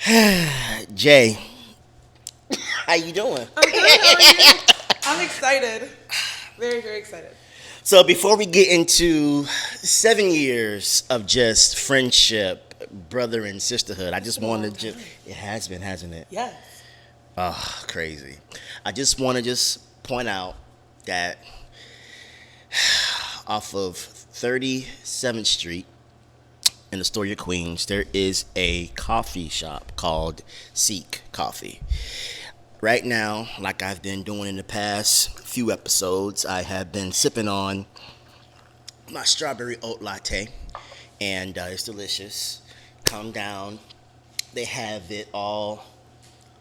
Jay, how you doing? I'm good. How are you? I'm excited. Very, very excited. So before we get into 7 years of just friendship, brother and sisterhood, I It's just been a long wanted to time. it has been, hasn't it? Yes. Oh, crazy. I just want to just point out that off of 37th Street in Astoria, Queens, there is a coffee shop called Seek Coffee. Right now, like I've been doing in the past few episodes, I have been sipping on my strawberry oat latte, and it's delicious. Come down. They have it all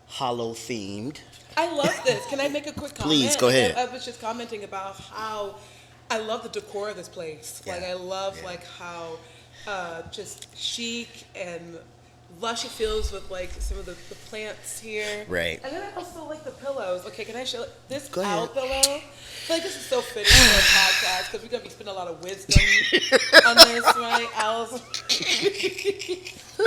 hollow themed. I love this. Can I make a quick comment? Please go ahead. I was just commenting about how I love the decor of this place. Yeah. Like I love Yeah. like how just chic and lush it feels with like some of the plants here. Right. And then I also like the pillows. Okay, can I show this Go owl ahead. pillow? I feel like this is so fitting for a podcast because we're gonna be spending a lot of wisdom on this, right? Owls. So,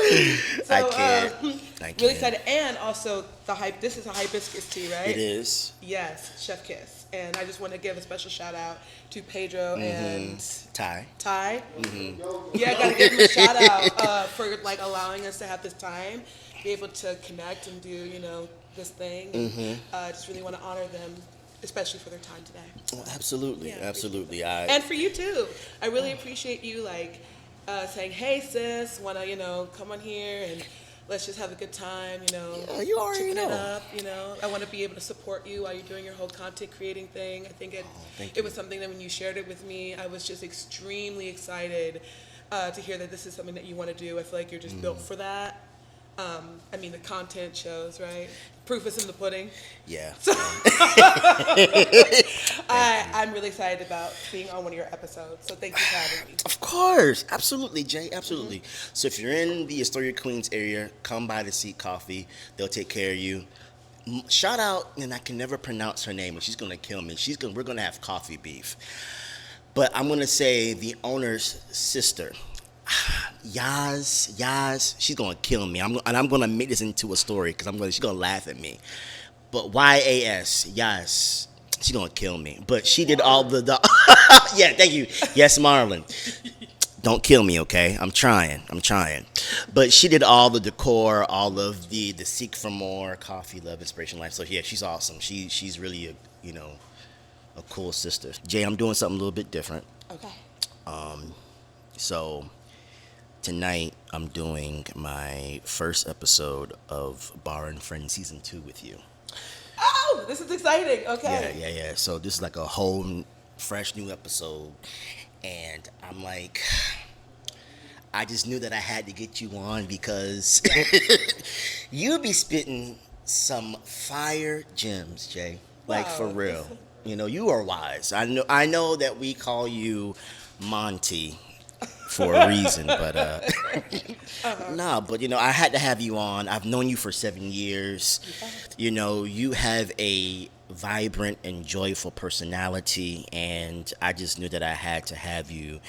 I can't. I really can't. excited, and also the hype. This is a hibiscus tea, right? It is. Yes, Chef Kiss, and I just want to give a special shout out to Pedro and Ty. Ty. Yeah, I gotta give them a shout out for like allowing us to have this time, be able to connect and do this thing. And, just really want to honor them, especially for their time today. Oh, absolutely, Yeah, absolutely. And for you too. I really appreciate you saying, "Hey sis, wanna come on here and let's just have a good time." Yeah, you already chipping know. it up. I want to be able to support you while you're doing your whole content creating thing. I think thank it was something that when you shared it with me, I was just extremely excited to hear that this is something that you want to do. I feel like you're just built for that. I mean, the content shows, right? Proof is in the pudding. Yeah. I'm really excited about being on one of your episodes. So thank you for having me. Of course, absolutely, Jay, absolutely. So if you're in the Astoria, Queens area, come by to Seek Coffee. They'll take care of you. Shout out, and I can never pronounce her name, and she's gonna kill me. We're gonna have coffee beef, but I'm gonna say the owner's sister. Yaz, she's gonna kill me. I'm gonna make this into a story because she's gonna laugh at me. But Yas, Yas, she's gonna kill me. But she did all the yeah, thank you. Yes, Marlon. Don't kill me, okay? I'm trying. But she did all the decor, all of the Seek for More, Coffee, Love, Inspiration, Life. So yeah, she's awesome. She's really a cool sister. Jay, I'm doing something a little bit different. Okay. So tonight I'm doing my first episode of Barr+Friends season 2 with you. Oh, this is exciting. Okay. Yeah. So this is like a whole fresh new episode, and I'm like, I just knew that I had to get you on because you be spitting some fire gems, Jay. Like Wow. for real. You are wise. I know that we call you Monty for a reason, but nah, but I had to have you on. I've known you for 7 years. You have a vibrant and joyful personality, and I just knew that I had to have you,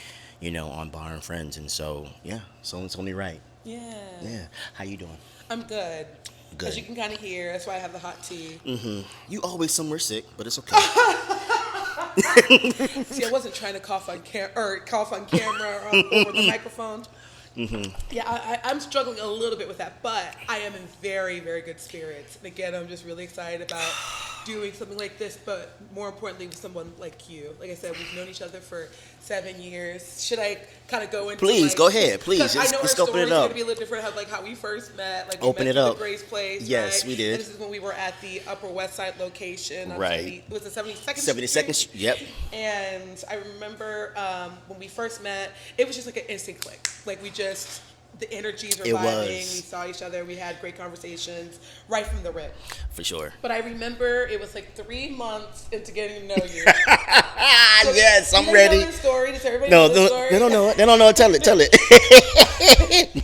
on Barr+Friends, and so it's only right. Yeah. Yeah. How you doing? I'm good. Good. As you can kind of hear, that's why I have the hot tea. You always somewhere sick, but it's okay. See, I wasn't trying to cough on camera or over the microphone. Yeah, I'm struggling a little bit with that, but I am in very, very good spirits. And again, I'm just really excited about doing something like this, but more importantly, with someone like you. Like I said, we've known each other for 7 years. Should I kind of go into Please, go ahead. Please, 'cause I know let's our open it story's up. going to be a little different, how we first met. Like we Open met it at up. the Grace Place, Yes, right? we did. And this is when we were at the Upper West Side location. On Right. Was it 72nd 72nd Street? Yep. And I remember when we first met, it was just like an instant click. Like the energies were It vibing. was. We saw each other. We had great conversations right from the rip. For sure. But I remember it was like 3 months into getting to know you. Yes, I'm Do they ready. know this story? Does everybody No, know this story? they don't know it. They don't know it. Tell it.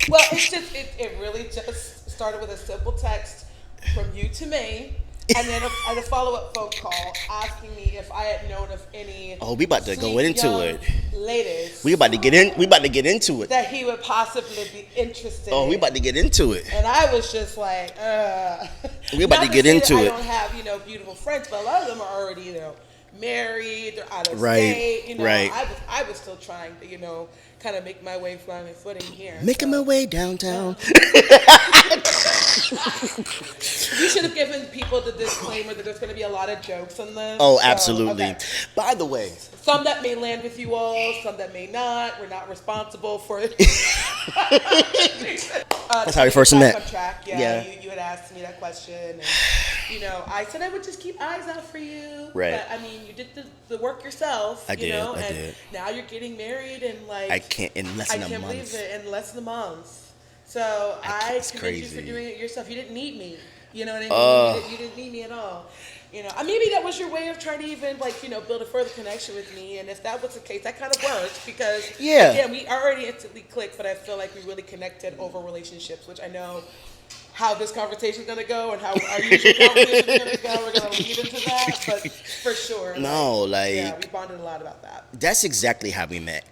Well, it really just started with a simple text from you to me and then a follow-up phone call asking me if I had known of any Oh, we about to go sweet into young it. ladies We about to get in. We about to get into it. that he would possibly be interested Oh, in. we about to get into it. And I was just like, We about Not to get say into that it. I don't have, beautiful friends, but a lot of them are already, married, they're out of Right, state, right. I was still trying to, kind of make my way, find my footing here. Making my so. way downtown. We should have given people the disclaimer that there's going to be a lot of jokes on this. Oh, So, absolutely. okay. By the way, Some that may land with you all, some that may not. We're not responsible for it. that's how we first back met. on track. Yeah, Yeah. You had asked me that question, and I said I would just keep eyes out for you. Right. But I mean, you did the work yourself. I did, I and did. now you're getting married, and like I can't in less I than a can't month. believe it in less than a month. So I It's commend you for crazy. doing it yourself. You didn't need me. You know what I mean? You didn't need me at all. Maybe that was your way of trying to even build a further connection with me. And if that was the case, that kind of worked because Yeah. we already instantly clicked, but I feel like we really connected over relationships, which I know how this conversation is going to go and how our usual conversation is going to go. We're going to lead into that, but for sure. No, yeah, we bonded a lot about that. That's exactly how we met.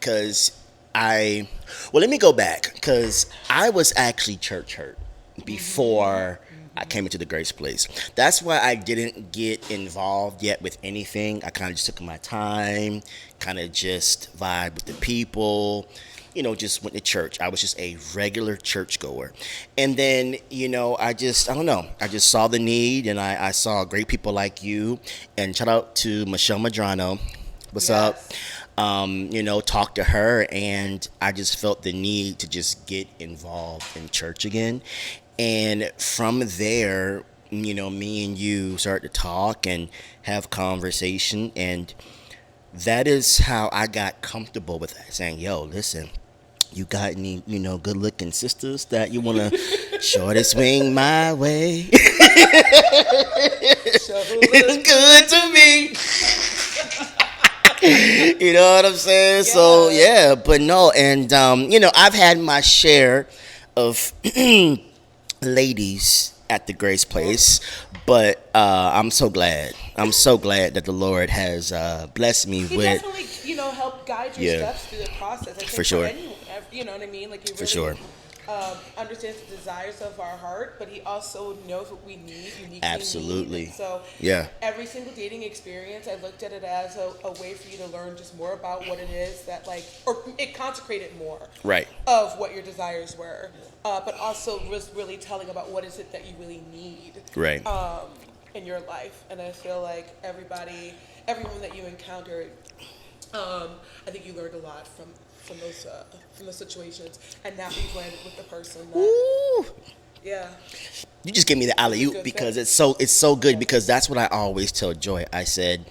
Let me go back. Because I was actually church hurt before I came into the Grace Place. That's why I didn't get involved yet with anything. I kind of just took my time, kind of just vibe with the people, just went to church. I was just a regular churchgoer. And then, I don't know. I just saw the need, and I saw great people like you. And shout out to Michelle Madrano. What's up? Talk to her, and I just felt the need to just get involved in church again. And from there, me and you started to talk and have conversation, and that is how I got comfortable with that, saying, yo, listen, you got any, good looking sisters that you want to short and swing my way? It's good to me. You know what I'm saying? Yeah. So yeah, but no, and I've had my share of ladies at the Grace Place, but I'm so glad. I'm so glad that the Lord has blessed me He with. definitely, helped guide your steps through the process. I think For sure. anyone, you know what I mean? Like he really For sure. Understands the desires of our heart, but he also knows what we need uniquely. Absolutely. So yeah. Every single dating experience, I looked at it as a way for you to learn just more about what it is that or it consecrated more. Right. Of what your desires were, but also was really telling about what is it that you really need. Right. In your life, and I feel like everyone that you encountered, I think you learned a lot from those situations, and now you've landed with the person that. Ooh. Yeah. You just give me the alley oop because it's so good, because that's what I always tell Joy. I said,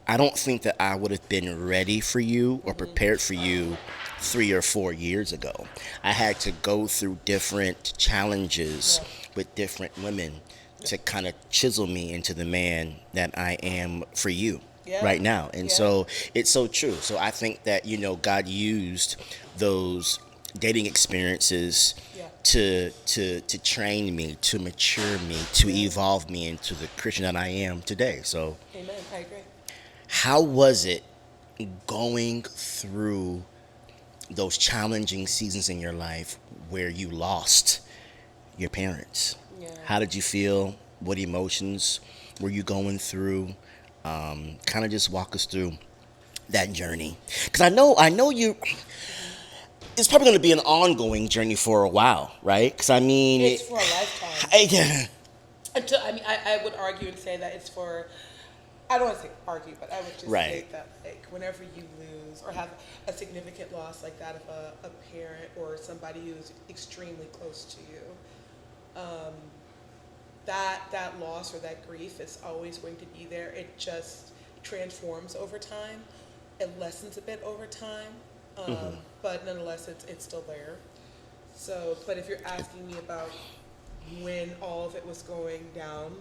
I don't think that I would have been ready for you or prepared for you 3 or 4 years ago. I had to go through different challenges with different women to kind of chisel me into the man that I am for you right now. And so it's so true. So I think that, God used those dating experiences to train me, to mature me, to evolve me into the Christian that I am today. So amen. I agree. How was it going through those challenging seasons in your life where you lost your parents? Yeah. How did you feel? What emotions were you going through? Kind of just walk us through that journey, because I know you. It's probably going to be an ongoing journey for a while, right? Because it's for a lifetime. Yeah. I would argue and say that it's for. I don't want to say argue, but I would just say that whenever you lose or have a significant loss like that of a parent or somebody who's extremely close to you, that loss or that grief is always going to be there. It just transforms over time. It lessens a bit over time, but nonetheless, it's still there. So, but if you're asking me about when all of it was going down,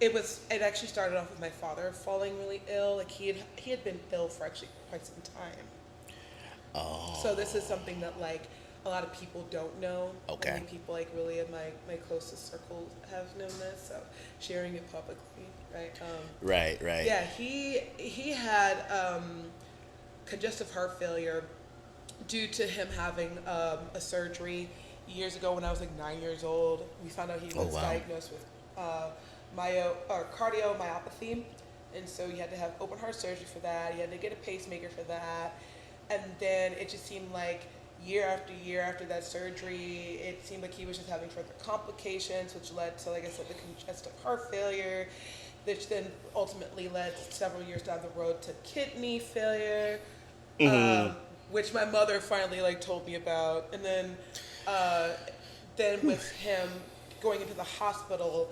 it actually started off with my father falling really ill. Like he had been ill for actually quite some time. Oh. So this is something that a lot of people don't know. Okay. Only people like really in my closest circle have known this. So sharing it publicly, right? Right. Yeah, he had congestive heart failure due to him having a surgery years ago when I was like 9 years old. We found out he was diagnosed with cardiomyopathy, and so he had to have open heart surgery for that. He had to get a pacemaker for that, and then it just seemed like year after year after that surgery, it seemed like he was just having further complications, which led to, like I said, the congestive heart failure, which then ultimately led several years down the road to kidney failure, which my mother finally like told me about, and then with him going into the hospital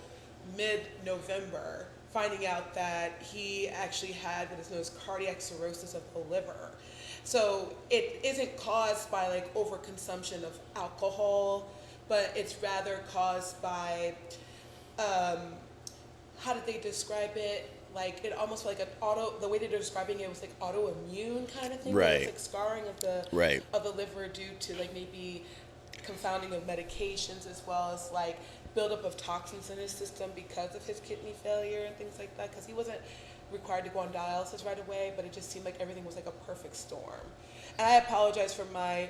mid-November, finding out that he actually had what is known as cardiac cirrhosis of the liver. So it isn't caused by like overconsumption of alcohol, but it's rather caused by, how did they describe it? Like it almost like the way they're describing it was like autoimmune kind of thing. Right. It's like scarring of the liver due to like maybe confounding of medications, as well as like buildup of toxins in his system because of his kidney failure and things like that, because he wasn't required to go on dialysis right away, but it just seemed like everything was like a perfect storm. And I apologize for my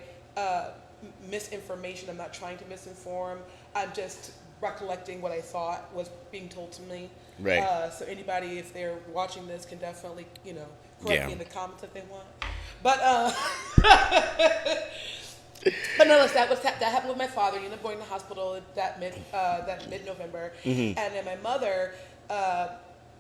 misinformation. I'm not trying to misinform. I'm just recollecting what I thought was being told to me. Right. So anybody, if they're watching this, can definitely, correct me in the comments if they want. But but nonetheless, that happened with my father. He ended up going to the hospital that mid-November, and then my mother,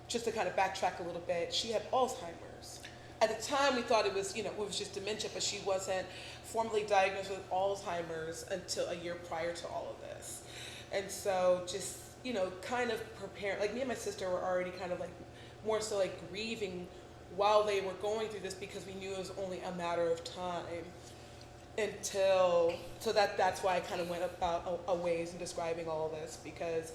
just to kind of backtrack a little bit, she had Alzheimer's. At the time, we thought it was just dementia, but she wasn't formally diagnosed with Alzheimer's until a year prior to all of this. And so, just kind of preparing. Like me and my sister were already kind of like more so like grieving while they were going through this, because we knew it was only a matter of time. That's why I kind of went about a ways in describing all of this, because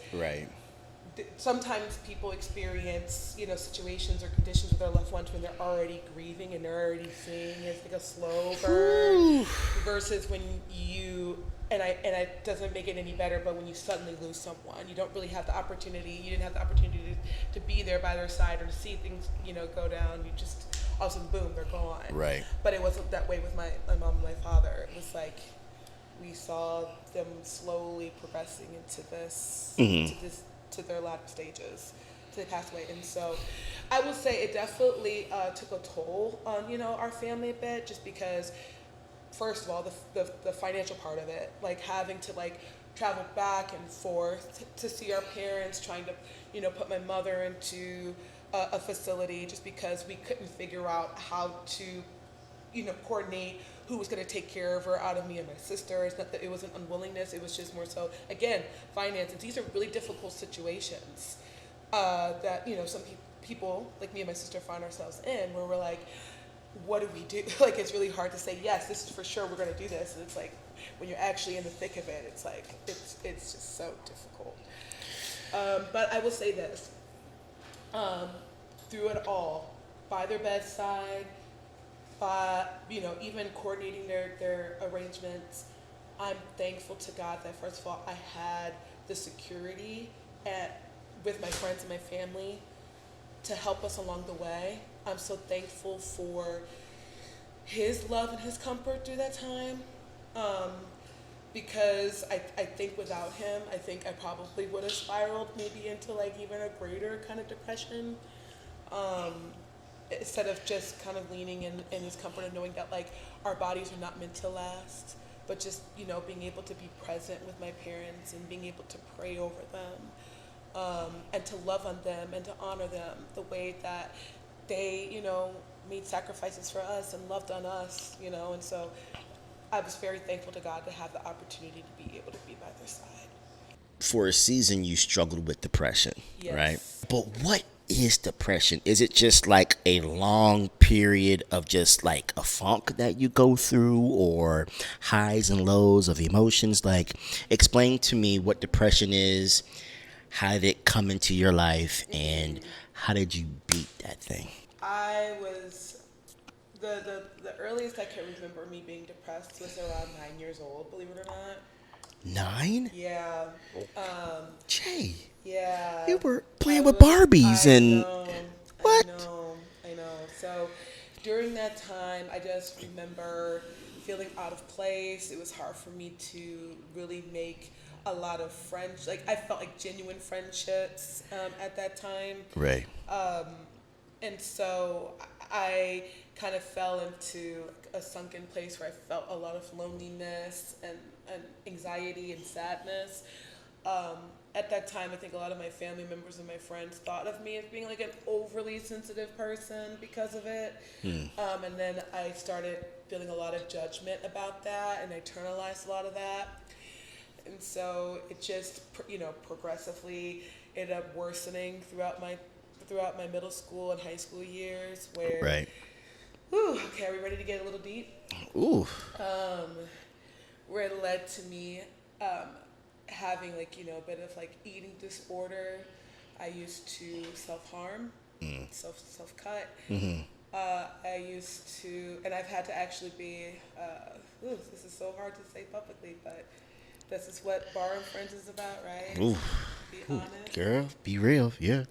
sometimes people experience situations or conditions with their loved ones when they're already grieving and they're already seeing it's like a slow burn, versus when you and it doesn't make it any better, but when you suddenly lose someone, you didn't have the opportunity to be there by their side or to see things go down. You just all of a sudden, boom, they're gone. Right. But it wasn't that way with my mom and my father. It was like we saw them slowly progressing into this, to their latter stages, to they passed away. And so I would say it definitely took a toll on, our family a bit, just because, first of all, the financial part of it, like having to like travel back and forth to see our parents, trying to, put my mother into a facility, just because we couldn't figure out how to, coordinate who was going to take care of her out of me and my sister. It's not that it was an unwillingness, it was just more so, again, finances. These are really difficult situations that, some people, like me and my sister, find ourselves in, where we're like, what do we do? Like, it's really hard to say, yes, this is for sure, we're going to do this. And it's like, when you're actually in the thick of it, it's like, it's just so difficult. But I will say this. Through it all, by their bedside, by even coordinating their arrangements, I'm thankful to God that, first of all, I had the security with my friends and my family to help us along the way. I'm so thankful for His love and His comfort through that time, because I think without Him, I think I probably would have spiraled maybe into like even a greater kind of depression, instead of just kind of leaning in His comfort and knowing that like our bodies are not meant to last, but just being able to be present with my parents and being able to pray over them, and to love on them and to honor them the way that they made sacrifices for us and loved on us, and so I was very thankful to God to have the opportunity to be able to be by their side. For a season, you struggled with depression, Yes. right? But what is depression? Is it just like a long period of just like a funk that you go through, or highs and lows of emotions? Like, explain to me what depression is, how did it come into your life, and how did you beat that thing? the earliest I can remember me being depressed was around 9 years old. Believe it or not. 9? Yeah. Jay, Yeah. you were playing with Barbies I and know. I what? know. I know. So during that time, I just remember feeling out of place. It was hard for me to really make a lot of friends. Like I felt like genuine friendships at that time. Right. And so I kind of fell into a sunken place where I felt a lot of loneliness and anxiety and sadness. Um, at that time, I think a lot of my family members and my friends thought of me as being like an overly sensitive person because of it. And then I started feeling a lot of judgment about that, and I internalized a lot of that. And so it just, progressively ended up worsening throughout my middle school and high school years. Where, Right. whew, okay, are we ready to get a little deep? Ooh. Where it led to me having like a bit of like eating disorder. I used to self-harm, self-cut. I used to, and I've had to actually be. This is so hard to say publicly, but this is what Barr+Friends is about, right? Ooh. Be honest. Girl, be real. Yeah.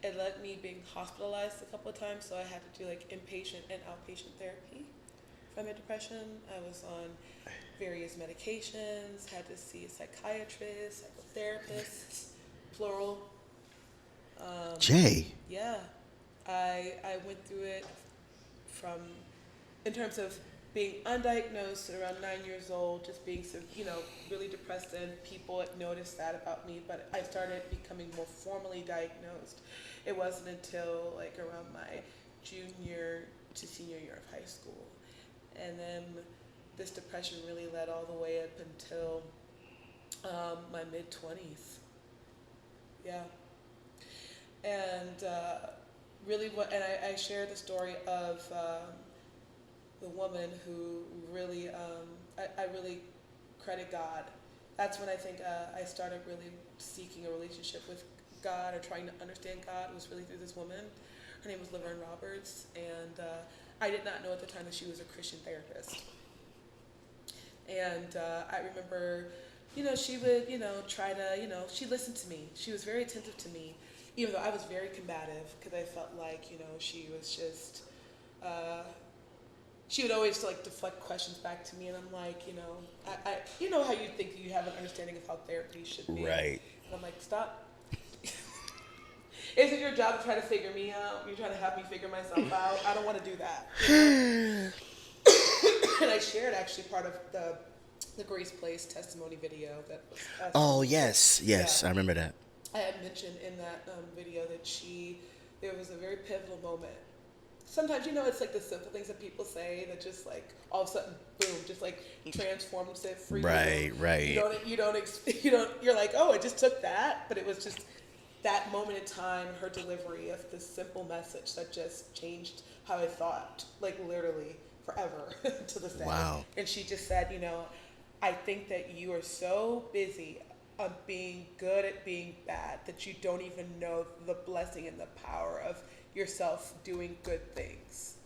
It led me being hospitalized a couple of times, so I had to do like inpatient and outpatient therapy for my depression. I was on various medications, had to see a psychiatrist, psychotherapist, plural. Jay. Yeah, I went through it from, in terms of being undiagnosed at around 9 years old, just being really depressed, and people had noticed that about me. But I started becoming more formally diagnosed. It wasn't until like around my junior to senior year of high school, and then this depression really led all the way up until my mid-20s. Yeah. And really I share the story of the woman who really, I really credit God. That's when I think I started really seeking a relationship with God, or trying to understand God. It was really through this woman. Her name was Laverne Roberts, and I did not know at the time that she was a Christian therapist. And I remember, she would, try to, she listened to me. She was very attentive to me, even though I was very combative, because I felt like, she was just, she would always like deflect questions back to me, and I'm like, I how you think you have an understanding of how therapy should be. Right. And I'm like, stop. Is it your job to try to figure me out? You're trying to have me figure myself out? I don't want to do that. And I shared actually part of the Grace Place testimony video that was. Oh yes, Yeah. I remember that. I had mentioned in that video that there was a very pivotal moment. Sometimes, it's like the simple things that people say that just like all of a sudden, boom, just like transforms it for you. Right. You're like, oh, it just took that, but it was just that moment in time, her delivery of this simple message that just changed how I thought, like literally forever to this day. Wow. And she just said, I think that you are so busy on being good at being bad that you don't even know the blessing and the power of yourself doing good things.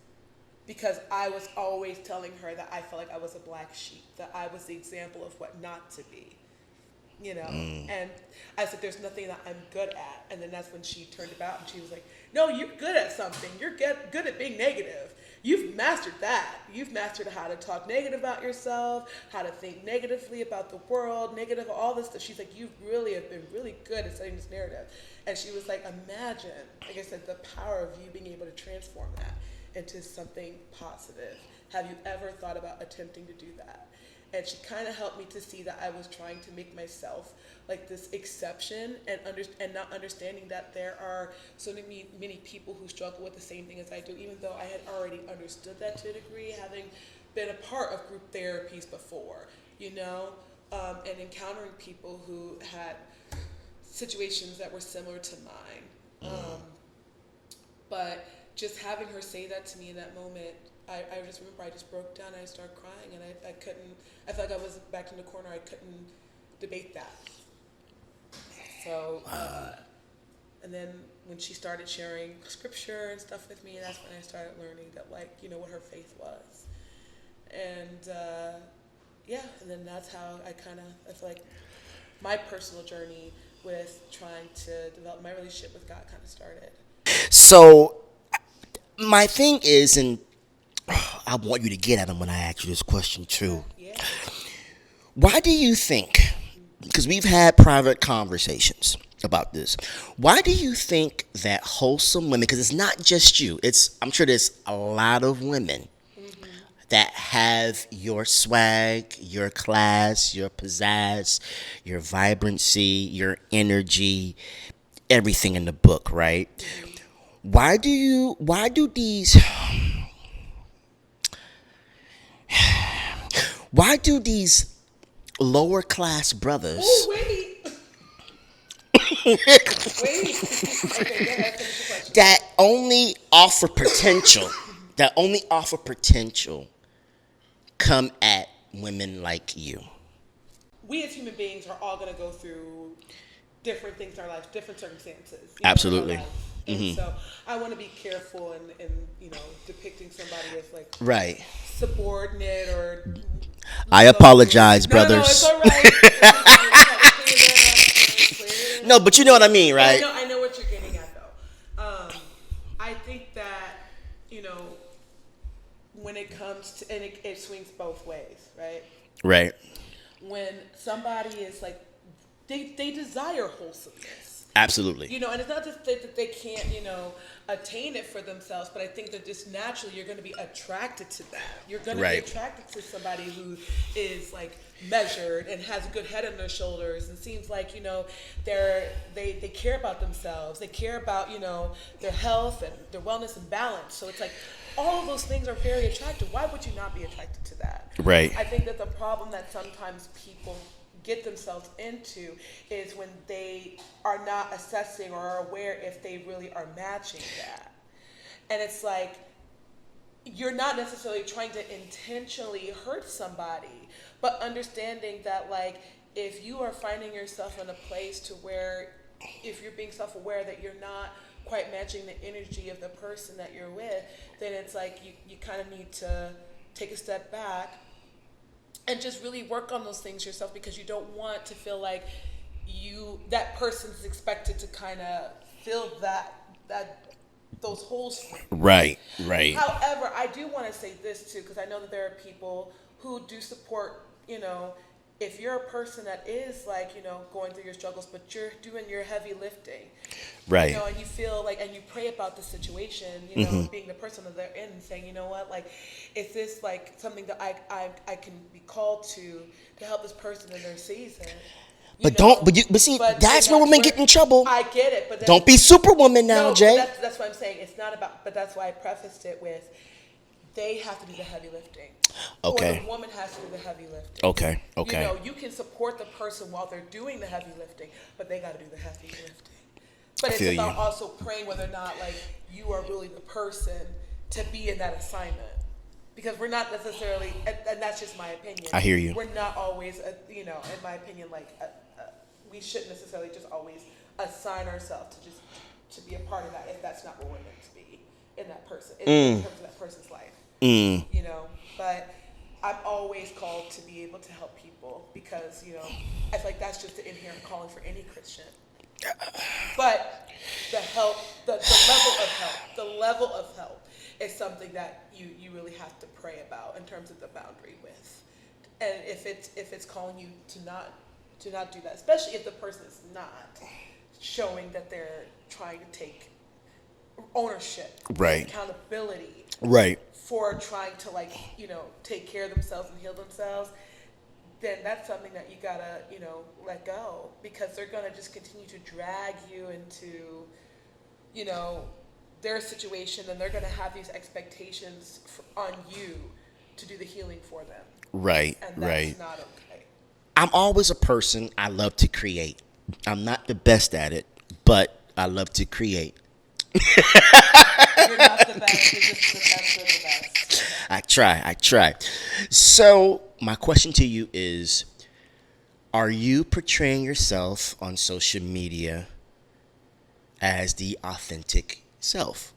Because I was always telling her that I felt like I was a black sheep, that I was the example of what not to be. And I said, there's nothing that I'm good at. And then that's when she turned about and she was like, no, you're good at something. You're good at being negative. You've mastered that. You've mastered how to talk negative about yourself, how to think negatively about the world, negative, all this stuff. She's like, you really have been really good at setting this narrative. And she was like, imagine, like I said, the power of you being able to transform that into something positive. Have you ever thought about attempting to do that? And she kind of helped me to see that I was trying to make myself like this exception, and not understanding that there are so many people who struggle with the same thing as I do, even though I had already understood that to a degree, having been a part of group therapies before, and encountering people who had situations that were similar to mine. But just having her say that to me in that moment, I just remember I just broke down and I started crying, and I felt like I was back in the corner. I couldn't debate that. So, And then when she started sharing scripture and stuff with me, that's when I started learning that, like, what her faith was. And yeah, and then that's how I feel like my personal journey with trying to develop my relationship with God kind of started. So my thing is, and I want you to get at them when I ask you this question too. Yeah. Why do you think, because we've had private conversations about this, why do you think that wholesome women, because it's not just you, I'm sure there's a lot of women that have your swag, your class, your pizzazz, your vibrancy, your energy, everything in the book, right? Why do these lower class brothers Oh, wait. Wait. Okay, go ahead. Finish the question. that only offer potential come at women like you? We as human beings are all going to go through different things in our life, different circumstances. Absolutely. In our life. And so I want to be careful in depicting somebody as like Right. subordinate or. I apologize, No, brothers. no, it's all right. No, but you know what I mean, right? I know what you're getting at, though. I think that, when it comes to, and it swings both ways, right? Right. When somebody is like, they desire wholesomeness. Absolutely. And it's not just that they can't, attain it for themselves, but I think that just naturally you're going to be attracted to that. You're going to be attracted to somebody who is like measured and has a good head on their shoulders and seems like, they care about themselves. They care about, their health and their wellness and balance. So it's like all of those things are very attractive. Why would you not be attracted to that? Right. I think that the problem that sometimes people get themselves into is when they are not assessing or are aware if they really are matching that. And it's like, you're not necessarily trying to intentionally hurt somebody, but understanding that, like, if you are finding yourself in a place to where, if you're being self-aware that you're not quite matching the energy of the person that you're with, then it's like you kind of need to take a step back and just really work on those things yourself, because you don't want to feel like that person's expected to kind of fill those holes for you. Right. However, I do want to say this too, because I know that there are people who do support, if you're a person that is like, going through your struggles, but you're doing your heavy lifting. Right. And you feel like, and you pray about the situation, being the person that they're in and saying, you know what, like, is this like something that I can be called to help this person in their season? But that's where women get in trouble. I get it, but don't be Superwoman now, Jay. That's what I'm saying. It's not about, but that's why I prefaced it with, they have to do the heavy lifting. Okay. Or the woman has to do the heavy lifting. Okay. You can support the person while they're doing the heavy lifting, but they got to do the heavy lifting. But it's about also praying whether or not, like, you are really the person to be in that assignment. Because we're not necessarily, and that's just my opinion. I hear you. We're not always, in my opinion, like, we shouldn't necessarily just always assign ourselves to be a part of that if that's not what we're meant to be in that person, in terms of that person's life. But I'm always called to be able to help people because, I feel like that's just the inherent calling for any Christian. But the help, the level of help is something that you really have to pray about in terms of the boundary with. And if it's calling you to not do that, especially if the person is not showing that they're trying to take ownership, right, accountability, right, for trying to, like, take care of themselves and heal themselves, then that's something that you gotta, let go, because they're gonna just continue to drag you into, their situation, and they're gonna have these expectations on you to do the healing for them. Right, and that's not okay. I'm always a person, I love to create. I'm not the best at it, but I love to create. You're not the best, you're just the best of the best. I try. So my question to you is, are you portraying yourself on social media as the authentic self?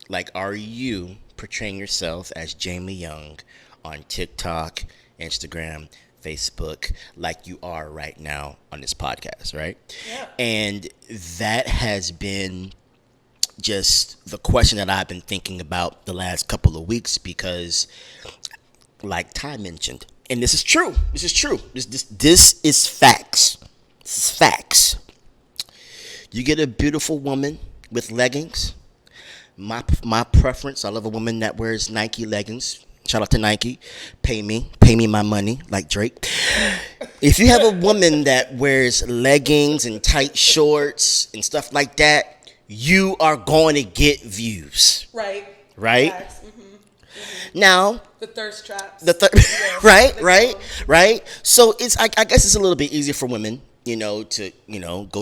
Like, are you portraying yourself as Jamie Young on TikTok, Instagram, Facebook, like you are right now on this podcast, right? Yeah. And that has been just the question that I've been thinking about the last couple of weeks because, like Ty mentioned, and this is true. This is true. This is facts. This is facts. You get a beautiful woman with leggings. My preference. I love a woman that wears Nike leggings. Shout out to Nike. Pay me my money, like Drake. If you have a woman that wears leggings and tight shorts and stuff like that, you are going to get views. Right. Right? Facts. Mm-hmm. Now, The thirst traps. yes, right. So I guess it's a little bit easier for women, to go to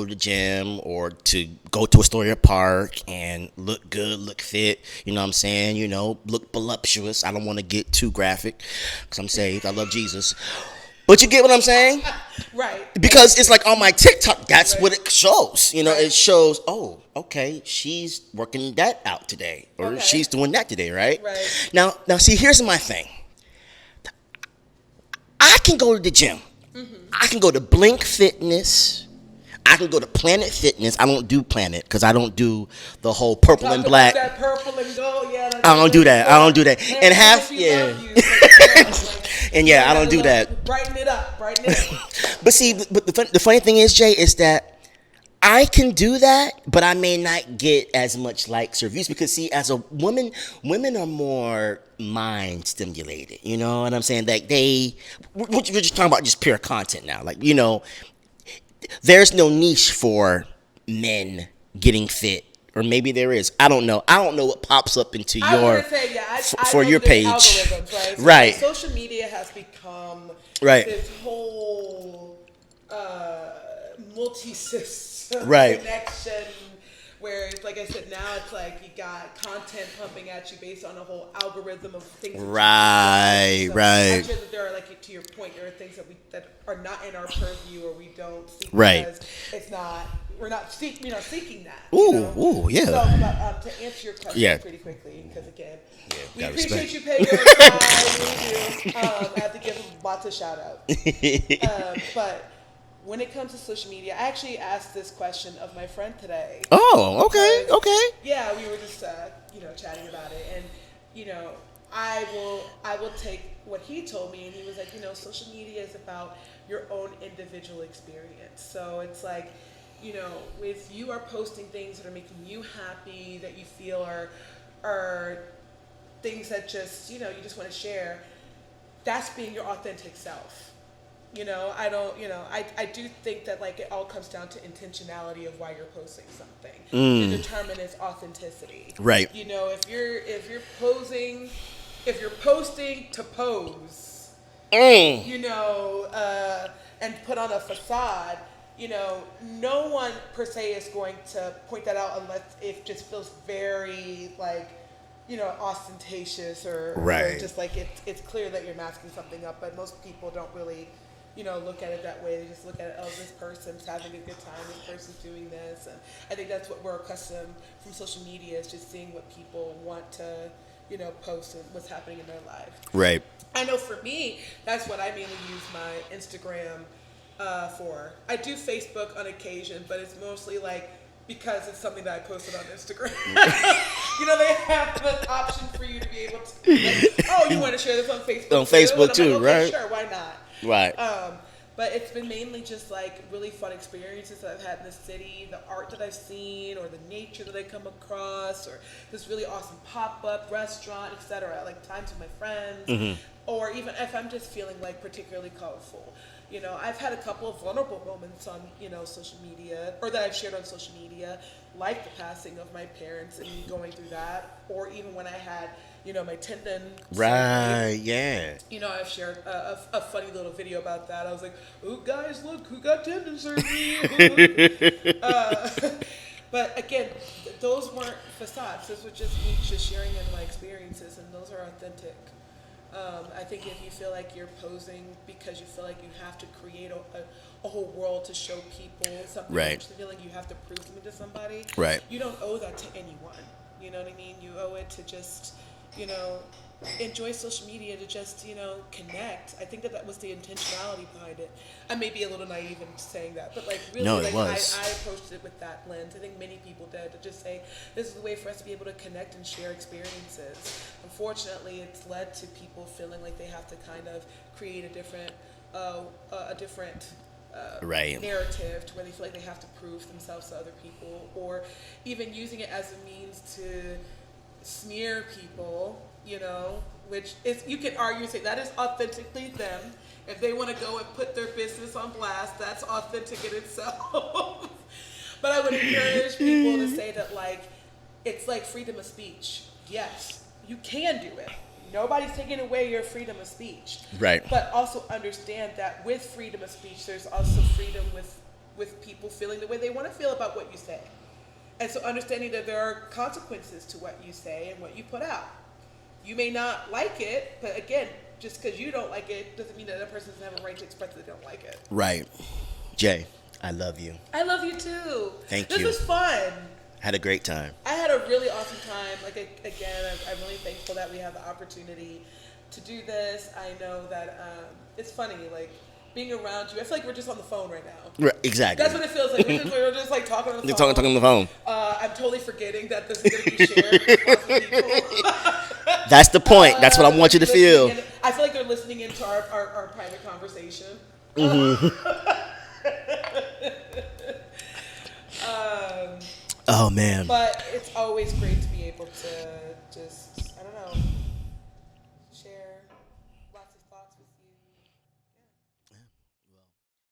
the gym or to go to a store or park and look good, look fit. You know what I'm saying? Look voluptuous. I don't want to get too graphic because I'm saved. I love Jesus. But you get what I'm saying? Right. Because it's like on my TikTok, that's Right. what it shows. Right. It shows, oh, okay, she's working that out today. Or Okay. she's doing that today, right? Right. Now, see, here's my thing. I can go to the gym. Mm-hmm. I can go to Blink Fitness. I can go to Planet Fitness. I don't do Planet because I don't do the whole purple and black. That purple and gold, yeah. I don't do that. And half, yeah. And yeah, I don't do that. Brighten it up. But see, the funny thing is, Jay, is that I can do that, but I may not get as much likes or views because, see, as a woman, women are more mind stimulated. You know what I'm saying? Like we're just talking about just pure content now. Like, there's no niche for men getting fit. Or maybe there is. I don't know. I don't know what pops up into I your was gonna say, yeah, for know your there's page. algorithms, right? So Right. Social media has become Right. this whole multi-system Right. connection. Where it's like I said, now it's like you got content pumping at you based on a whole algorithm of things. That Right, so right. I'm sure that there are, like to your point, there are things that are not in our purview or we don't see Right. because it's not. We're not seeking that. Ooh, yeah. So, but, to answer your question Yeah. pretty quickly, because again, Yeah, we gotta appreciate respect. you paying your time. We do. I have to give them lots of shout outs. But when it comes to social media, I actually asked this question of my friend today. Oh, okay, Because, okay. Yeah, we were just chatting about it, and I will take what he told me, and he was like, social media is about your own individual experience. So it's like, if you are posting things that are making you happy, that you feel are things that just you just want to share, that's being your authentic self. I do think that like it all comes down to intentionality of why you're posting something to determine its authenticity. Right. If you're posting to pose, and put on a facade, no one per se is going to point that out unless it just feels very like, ostentatious or just like it's clear that you're masking something up. But most people don't really, look at it that way. They just look at it, oh, this person's having a good time, this person's doing this. And I think that's what we're accustomed from social media, is just seeing what people want to, post and what's happening in their life. Right. I know for me, that's what I mainly use my Instagram for. I do Facebook on occasion, but it's mostly like because it's something that I posted on Instagram. They have the option for you to be able to, like, oh, you want to share this on Facebook? On Facebook too, I'm like, okay, right? Sure, why not? Right. But it's been mainly just like really fun experiences that I've had in the city, the art that I've seen, or the nature that I come across, or this really awesome pop-up restaurant, etc. Like times with my friends, or even if I'm just feeling like particularly colorful. I've had a couple of vulnerable moments on, social media, or that I've shared on social media, like the passing of my parents and me going through that, or even when I had, my tendon Right, surgery. yeah. I've shared a funny little video about that. I was like, "Ooh, guys, look who got tendon surgery." But again, those weren't facades. Those were just me just sharing in my experiences, and those are authentic. I think if you feel like you're posing because you feel like you have to create a whole world to show people something, Right. you feel like you have to prove something to somebody, Right. you don't owe that to anyone. You know what I mean? You owe it to just, you know, enjoy social media, to just, you know, connect. I think that was the intentionality behind it. I may be a little naive in saying that, but like really, No, it like was. I approached it with that lens. I think many people did, to just say this is the way for us to be able to connect and share experiences. Unfortunately, it's led to people feeling like they have to kind of create a different Right. narrative to where they feel like they have to prove themselves to other people, or even using it as a means to smear people, you know, which is, you can argue and say that is authentically them. If they want to go and put their business on blast, that's authentic in itself. But I would encourage people to say that, like, it's like freedom of speech. Yes, you can do it. Nobody's taking away your freedom of speech. Right. But also understand that with freedom of speech, there's also freedom with people feeling the way they want to feel about what you say. And so understanding that there are consequences to what you say and what you put out. You may not like it, but again, just because you don't like it doesn't mean that other person doesn't have a right to express that they don't like it. Right. Jay, I love you. I love you too. Thank this you. was fun. Had a great time. I had a really awesome time. Like, again, I'm really thankful that we have the opportunity to do this. I know that it's funny, like, being around you. I feel like we're just on the phone right now. Right, exactly. That's what it feels like. We're just like talking on the You're phone. talking on the phone. I'm totally forgetting that this is going to be shared with lots of people. That's the point. That's what I want you to feel. I feel like they're listening into our private conversation. Oh man. But it's always great to be able to just